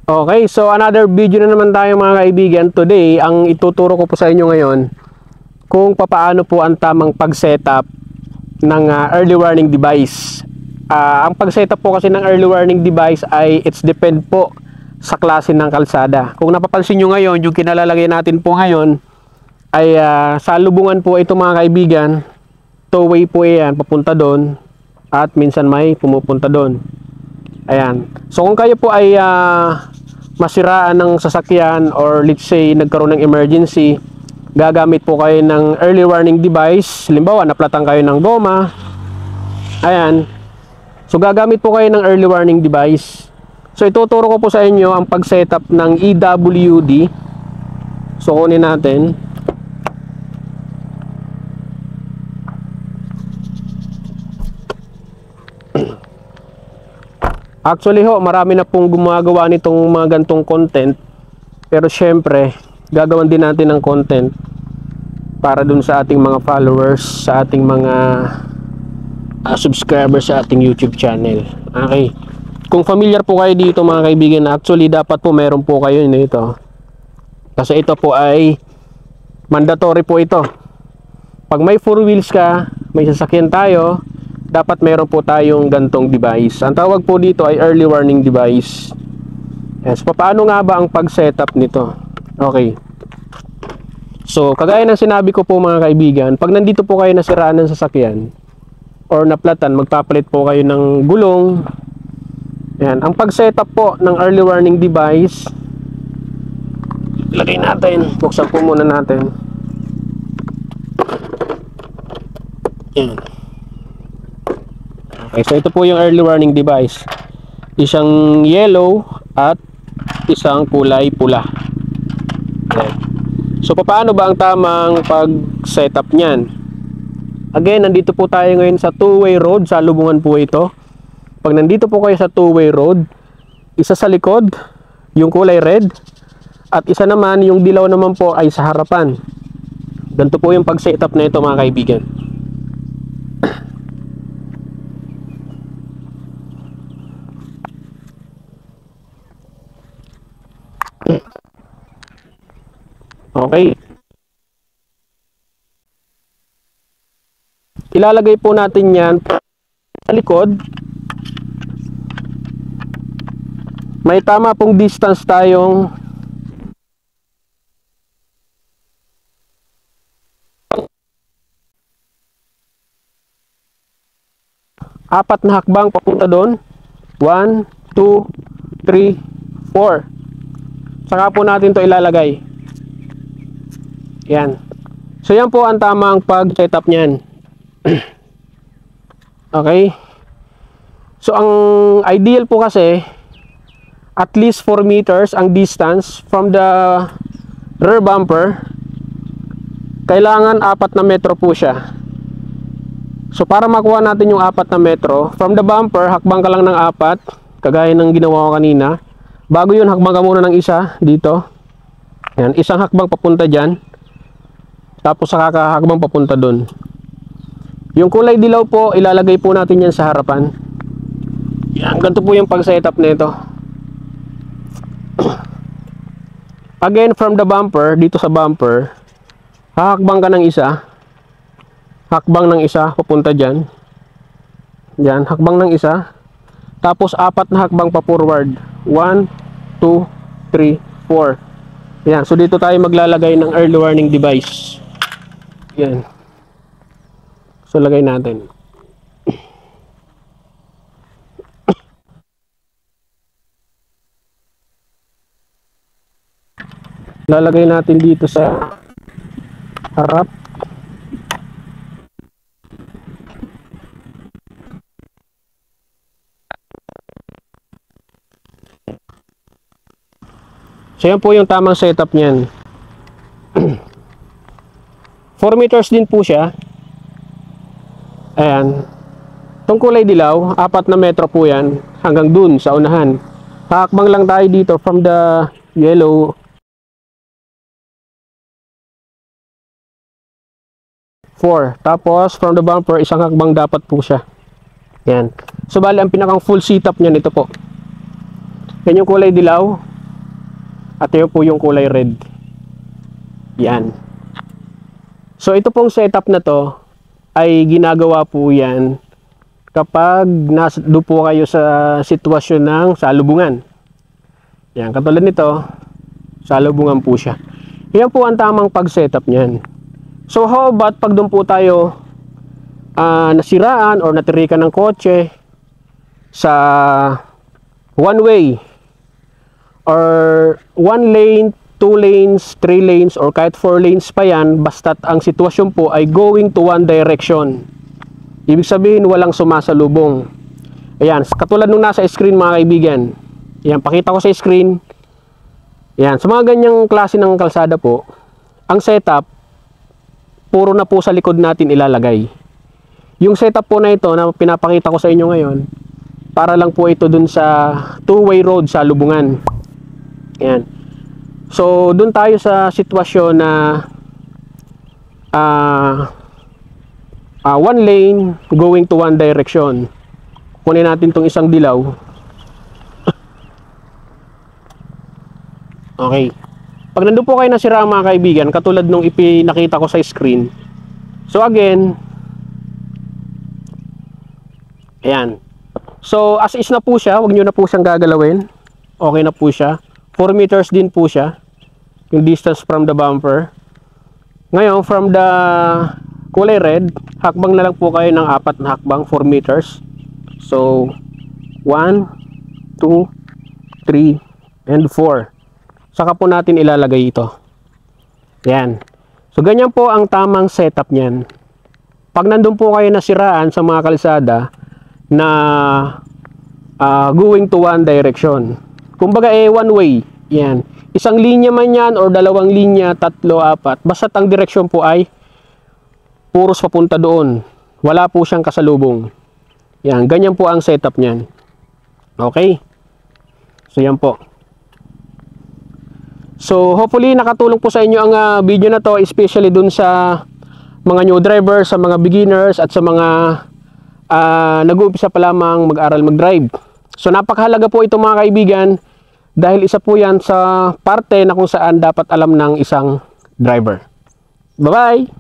Okay, so another video na naman tayo mga kaibigan. Today, ang ituturo ko po sa inyo ngayon kung papaano po ang tamang pag-setup ng early warning device. Ang pag-setup po kasi ng early warning device ay it's depend po sa klase ng kalsada. Kung napapansin nyo ngayon, yung kinalalagay natin po ngayon ay sa lubungan po ito mga kaibigan. Two-way po yan, papunta doon at minsan may pumupunta doon. Ayan. So kung kayo po ay masiraan ng sasakyan or let's say nagkaroon ng emergency, gagamit po kayo ng early warning device. Halimbawa, naplatan kayo ng goma. Ayan. So gagamit po kayo ng early warning device. So ituturo ko po sa inyo ang pag-setup ng EWD. So kunin natin. Actually ho, marami na pong gumagawa nitong mga gantong content. Pero syempre, gagawan din natin ng content para dun sa ating mga followers, sa ating mga subscribers sa ating YouTube channel. Okay. Kung familiar po kayo dito mga kaibigan, actually dapat po meron po kayo nito. Kasi ito po ay mandatory po ito. Pag may 4 wheels ka, may sasakyan tayo, dapat meron po tayong gantong device. Ang tawag po dito ay early warning device. Yes, paano nga ba ang pag-setup nito? Okay. So, kagaya ng sinabi ko po mga kaibigan, pag nandito po kayo nasiraan ng sasakyan or naplatan, magpapalit po kayo ng gulong. Yan, ang pag-setup po ng early warning device, ilagay natin, buksan po muna natin. Yan. Okay, so ito po yung early warning device. Isang yellow at isang kulay pula. Okay. So paano ba ang tamang pag-setup niyan? Again, nandito po tayo ngayon sa two-way road, sa lubungan po ito. Pag nandito po kayo sa two-way road, isa sa likod, yung kulay red, at isa naman, yung dilaw naman po ay sa harapan. Ganito po yung pag-setup na ito mga kaibigan. Okay. Ilalagay po natin yan sa likod. May tama pong distance tayong apat na hakbang papunta doon. 1, 2, 3, 4. Saka po natin to ilalagay. Yan. So yan po ang tamang pag-setup niyan. Okay. So ang ideal po kasi at least 4 meters ang distance from the rear bumper. Kailangan 4 na metro po siya. So para makuha natin yung 4 na metro, from the bumper, hakbang ka lang ng 4, kagaya ng ginawa ko kanina. Bago yun, hakbang ka muna ng isa dito. Yan, isang hakbang papunta dyan. Tapos sa kakahakbang papunta doon. Yung kulay dilaw po, ilalagay po natin yan sa harapan. Yan, ganito po yung pag-setup nito. Again, from the bumper, dito sa bumper, hahakbang ka ng isa. Hakbang ng isa, papunta dyan. Yan, hakbang ng isa. Tapos 4 na hakbang pa forward. 1, 2, 3, 4. Yan, so dito tayo maglalagay ng early warning device. Yan. So lagay natin. Lalagay natin dito sa harap. So yan po yung tamang setup niyan. 4 meters din po siya. Ayan. Itong kulay dilaw, 4 na metro po yan hanggang dun sa unahan. Hakbang lang tayo dito from the yellow. 4. Tapos from the bumper, isang hakbang dapat po siya. Yan. So bali ang pinakang full setup niyan ito po. Yan yung kulay dilaw. At ito po yung kulay red. Yan. So ito pong setup na to ay ginagawa po yan kapag doon po kayo sa sitwasyon ng salubungan. Yan, katulad nito, salubungan po siya. Yan po ang tamang pag-setup niyan. So how about pag doon po tayo nasiraan or natirikan ng kotse sa one way or one lane, 2 lanes, 3 lanes, or kahit 4 lanes pa yan, basta't ang sitwasyon po ay going to one direction. Ibig sabihin, walang sumasalubong. Ayan, katulad nung nasa screen mga kaibigan. Ayan, pakita ko sa screen. Ayan, sa mga ganyang klase ng kalsada po, ang setup, puro na po sa likod natin ilalagay. Yung setup po na ito, na pinapakita ko sa inyo ngayon, para lang po ito dun sa two-way road sa lubungan. Ayan. So, dun tayo sa sitwasyon na one lane going to one direction. Kunin natin tong isang dilaw. Okay. Pag nandun po kayo nasira mga kaibigan, katulad nung ipinakita ko sa screen. So, again, ayan. So, as is na po siya. Huwag nyo na po siyang gagalawin. Okay na po siya. 4 meters din po siya, yung distance from the bumper. Ngayon, from the kulay red, hakbang na lang po kayo ng 4 na hakbang, 4 meters. So, 1, 2, 3, and 4. Saka po natin ilalagay ito. Yan. So, ganyan po ang tamang setup niyan. Pag nandun po kayo nasiraan sa mga kalsada na going to one direction, kumbaga one way, yan. Isang linya man yan or dalawang linya, 3, 4. Basta't ang direksyon po ay puros papunta doon. Wala po siyang kasalubong. Yan, ganyan po ang setup niyan. Okay? So yan po. So hopefully nakatulong po sa inyo ang video na to, especially dun sa mga new drivers, sa mga beginners at sa mga nag-uumpisa pa lamang mag-aral mag-drive. So napakahalaga po ito mga kaibigan, dahil isa po yan sa parte na kung saan dapat alam ng isang driver. Bye-bye!